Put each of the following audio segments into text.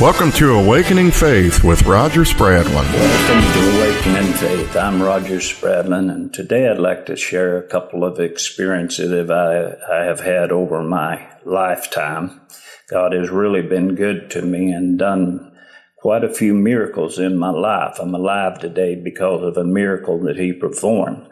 Welcome to Awakening Faith with Roger Spradlin. Welcome to Awakening Faith. I'm Roger Spradlin, and today I'd like to share a couple of experiences that I have had over my lifetime. God has really been good to me and done quite a few miracles in my life. I'm alive today because of a miracle that He performed.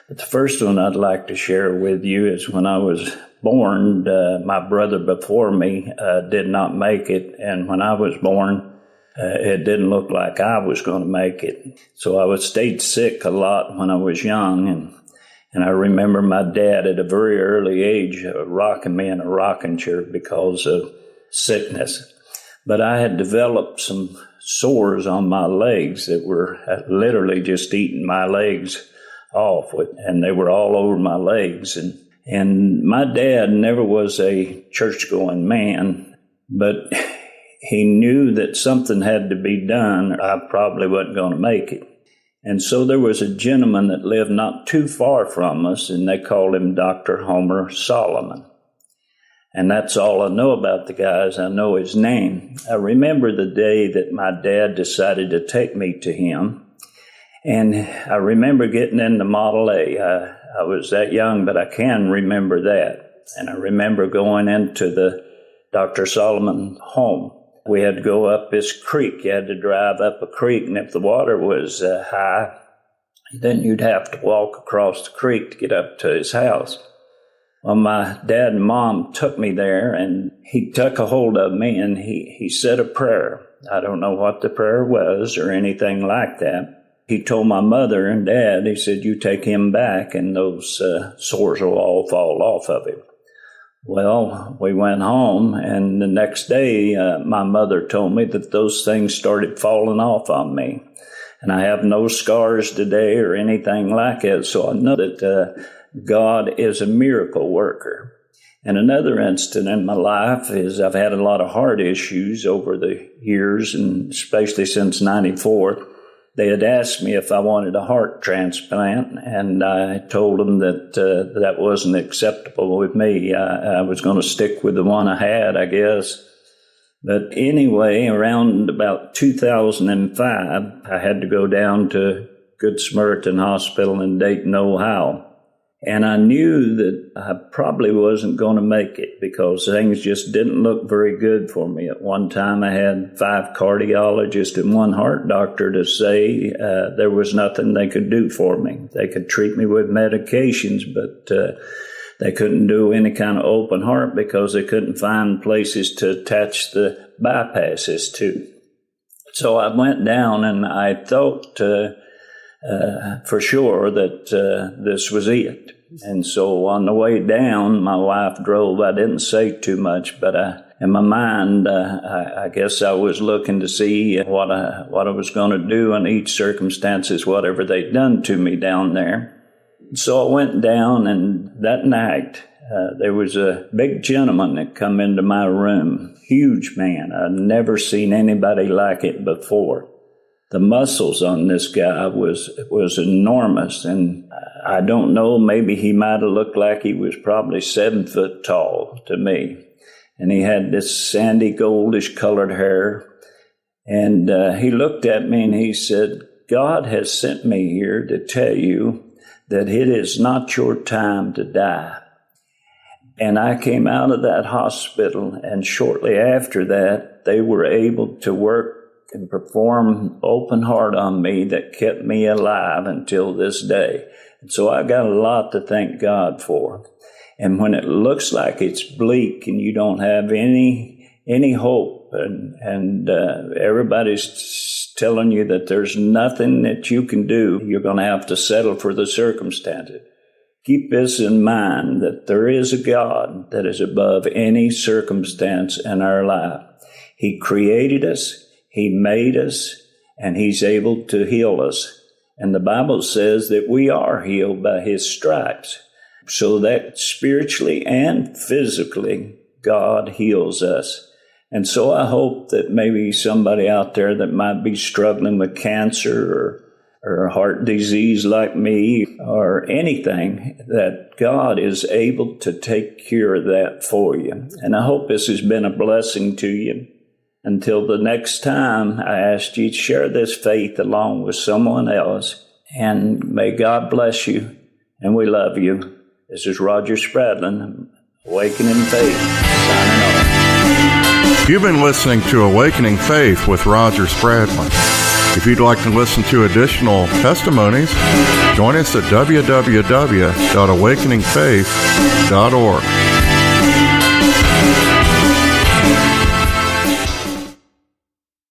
But the first one I'd like to share with you is when I was born, my brother before me did not make it, and when I was born, it didn't look like I was going to make it. So I stayed sick a lot when I was young, and I remember my dad at a very early age rocking me in a rocking chair because of sickness. But I had developed some sores on my legs that were literally just eating my legs off, and they were all over my legs. And my dad never was a church-going man, but he knew that something had to be done. I probably wasn't going to make it. And so there was a gentleman that lived not too far from us, and they called him Dr. Homer Solomon. And that's all I know about the guy is I know his name. I remember the day that my dad decided to take me to him, and I remember getting in the Model A. I was that young, but I can remember that. And I remember going into the Dr. Solomon home. We had to go up this creek. You had to drive up a creek, and if the water was high, then you'd have to walk across the creek to get up to his house. Well, my dad and mom took me there, and he took a hold of me, and he said a prayer. I don't know what the prayer was or anything like that. He told my mother and dad, he said, you take him back and those sores will all fall off of him. Well, we went home, and the next day my mother told me that those things started falling off on me. And I have no scars today or anything like it, so I know that God is a miracle worker. And another instant in my life is I've had a lot of heart issues over the years, and especially since 94. They had asked me if I wanted a heart transplant, and I told them that that wasn't acceptable with me. I was going to stick with the one I had, I guess. But anyway, around about 2005, I had to go down to Good Samaritan Hospital in Dayton, Ohio. And I knew that I probably wasn't going to make it because things just didn't look very good for me. At one time, I had 5 cardiologists and 1 heart doctor to say there was nothing they could do for me. They could treat me with medications, but they couldn't do any kind of open heart because they couldn't find places to attach the bypasses to. So I went down, and I thought for sure that this was it. And so on the way down, my wife drove. I didn't say too much, but in my mind, I guess I was looking to see what I was going to do in each circumstances, whatever they'd done to me down there. So I went down, and that night, there was a big gentleman that come into my room, huge man. I'd never seen anybody like it before. The muscles on this guy was enormous, and I don't know, maybe he might have looked like he was probably 7 foot tall to me. And he had this sandy goldish colored hair, and he looked at me and he said, God has sent me here to tell you that it is not your time to die. And I came out of that hospital, and shortly after that, they were able to work and perform open heart on me that kept me alive until this day. And so I got a lot to thank God for. And when it looks like it's bleak and you don't have any hope, and everybody's telling you that there's nothing that you can do, you're going to have to settle for the circumstances. Keep this in mind, that there is a God that is above any circumstance in our life. He created us. He made us, and He's able to heal us. And the Bible says that we are healed by His stripes. So that spiritually and physically, God heals us. And so I hope that maybe somebody out there that might be struggling with cancer or heart disease like me or anything, that God is able to take care of that for you. And I hope this has been a blessing to you. Until the next time, I ask you to share this faith along with someone else, and may God bless you, and we love you. This is Roger Spradlin, Awakening Faith, signing off. You've been listening to Awakening Faith with Roger Spradlin. If you'd like to listen to additional testimonies, join us at www.awakeningfaith.org.